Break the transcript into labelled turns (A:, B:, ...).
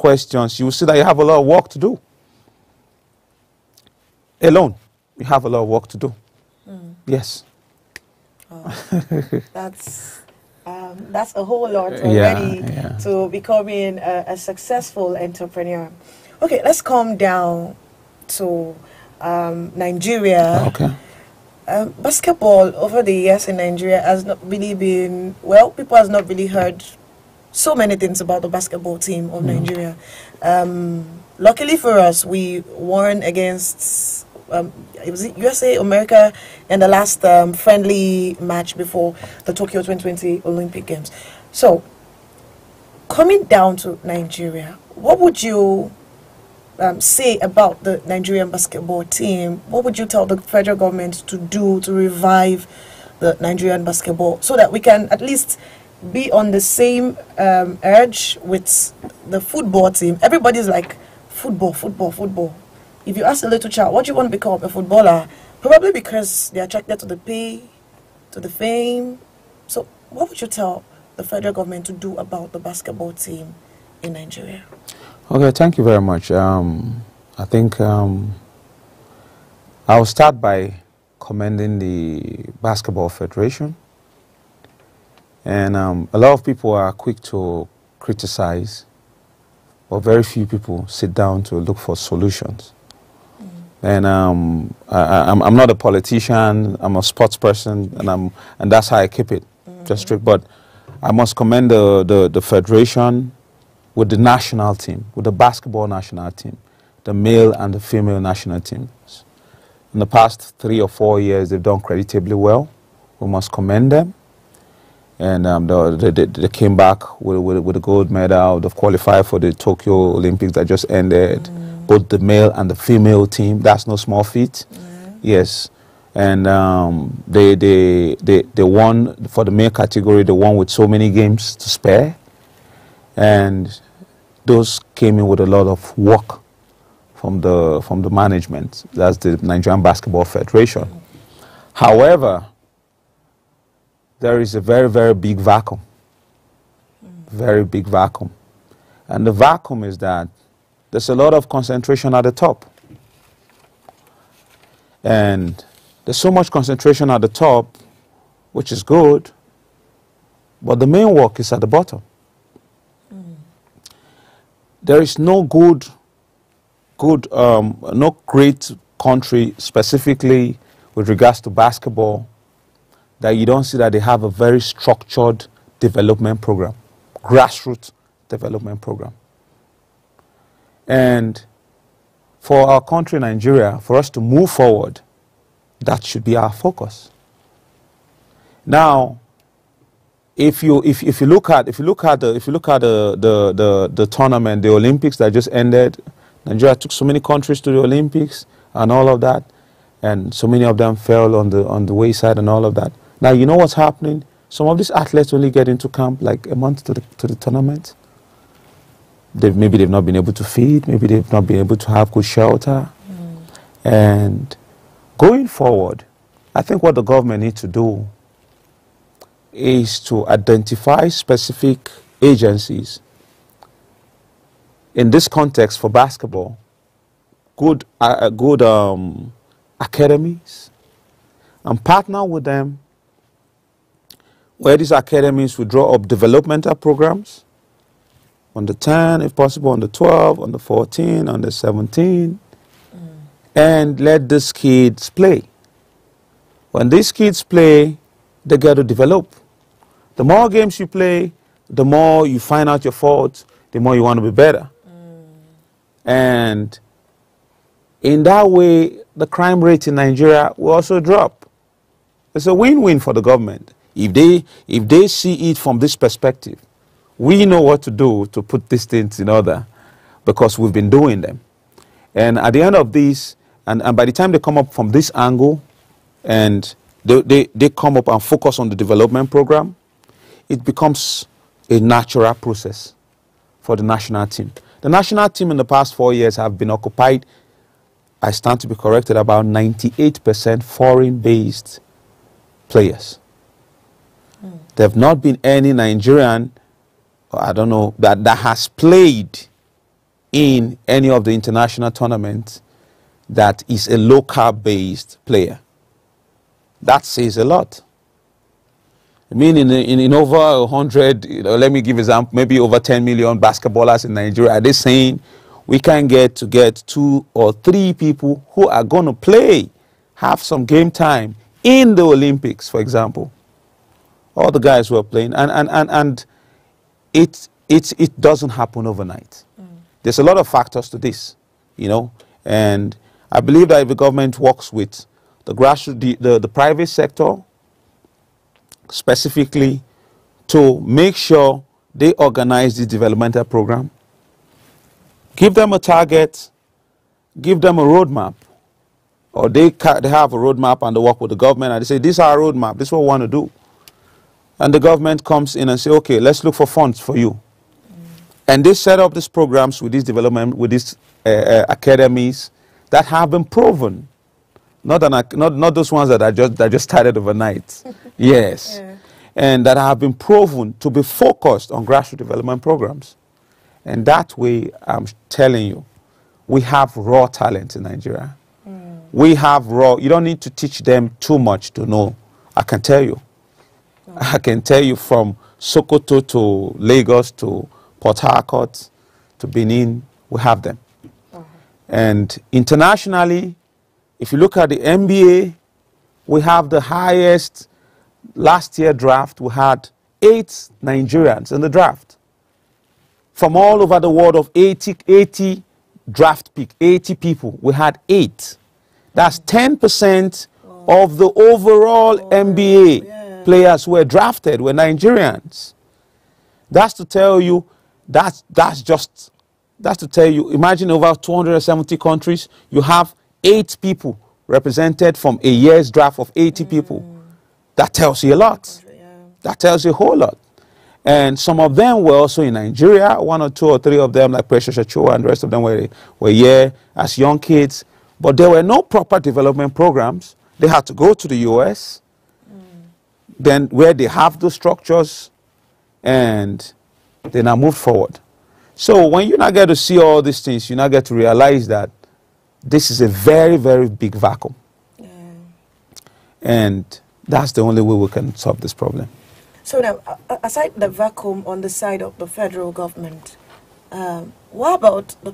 A: questions, you will see that you have a lot of work to do. Alone, you have a lot of work to do. Yes.
B: That's a whole lot already to becoming a successful entrepreneur. Okay, let's come down to Nigeria.
A: Okay.
B: Basketball over the years in Nigeria has not really been, well, people has not really heard so many things about the basketball team of Nigeria. Luckily for us, we won against it was USA, America in the last friendly match before the Tokyo 2020 Olympic Games. So, coming down to Nigeria, what would you say about the Nigerian basketball team? What would you tell the federal government to do to revive the Nigerian basketball so that we can at least be on the same urge with the football team? Everybody's like, football, football, football. If you ask a little child, what do you want to become, a footballer? Probably because they're attracted to the pay, to the fame. So what would you tell the federal government to do about the basketball team in Nigeria?
A: Okay, thank you very much. I think I'll start by commending the Basketball Federation. And a lot of people are quick to criticize, but very few people sit down to look for solutions. And I'm not a politician, I'm a sports person, and that's how I keep it, just strict. But I must commend the Federation with the national team, with the basketball national team, the male and the female national teams. In the past 3 or 4 years, they've done creditably well. We must commend them. And they came back with a gold medal. They've qualified for the Tokyo Olympics that just ended. Both the male and the female team. That's no small feat. Yes. And they won for the male category. They won with so many games to spare. And those came in with a lot of work from the management. That's the Nigerian Basketball Federation. However, there is a very, very big vacuum. Very big vacuum. And the vacuum is that there's a lot of concentration at the top. And there's so much concentration at the top, which is good, but the main work is at the bottom. There is no no great country specifically with regards to basketball that you don't see that they have a very structured development program, grassroots development program. And for our country, Nigeria, for us to move forward, that should be our focus. Now, if you look at the tournament, the Olympics that just ended, Nigeria took so many countries to the Olympics and all of that, and so many of them fell on the wayside and all of that. Now, you know what's happening? Some of these athletes only get into camp like a month to the tournament. Maybe they've not been able to feed, maybe they've not been able to have good shelter. And going forward, I think what the government needs to do is to identify specific agencies in this context for basketball, good academies, and partner with them where these academies will draw up developmental programs on the 10, if possible, on the 12, on the 14, on the 17, and let these kids play. When these kids play, they get to develop. The more games you play, the more you find out your faults, the more you want to be better. And in that way, the crime rate in Nigeria will also drop. It's a win-win for the government. If they see it from this perspective, we know what to do to put these things in order because we've been doing them. And at the end of this, and by the time they come up from this angle and they come up and focus on the development program, it becomes a natural process for the national team. The national team in the past 4 years have been occupied, I stand to be corrected, about 98% foreign-based players. There have not been any Nigerian, I don't know, that has played in any of the international tournaments that is a local-based player. That says a lot. I mean, in over 100, let me give example, maybe over 10 million basketballers in Nigeria, are they saying we can get 2 or 3 people who are going to play, have some game time in the Olympics, for example? All the guys who are playing, and it doesn't happen overnight. There's a lot of factors to this, and I believe that if the government works with the grassroots, the private sector, specifically, to make sure they organize the developmental program, give them a target, give them a roadmap, or they have a roadmap and they work with the government and they say, this is our roadmap, this is what we want to do. And the government comes in and say, okay, let's look for funds for you. And they set up these programs with these development, with these academies that have been proven. Not those ones that just started overnight. Yes. Yeah. And that have been proven to be focused on grassroots development programs. And that way, I'm telling you, we have raw talent in Nigeria. We have raw, you don't need to teach them too much to know. I can tell you. I can tell you from Sokoto to Lagos to Port Harcourt to Benin, we have them. And internationally, if you look at the NBA, we have the highest. Last year draft, we had 8 Nigerians in the draft. From all over the world of 80 draft pick, 80 people, we had 8. That's 10% of the overall NBA players who were drafted were Nigerians. That's to tell you, that's to tell you, imagine over 270 countries, you have 8 people represented from a year's draft of 80 people. That tells you a lot. That tells you a whole lot. And some of them were also in Nigeria, 1 or 2 or 3 of them, like Precious Achua, and the rest of them were here as young kids. But there were no proper development programs. They had to go to the US, then where they have those structures, and they now move forward. So when you now get to see all these things, you now get to realize that this is a very, very big vacuum. And that's the only way we can solve this problem.
B: So now, aside the vacuum on the side of the federal government, what about the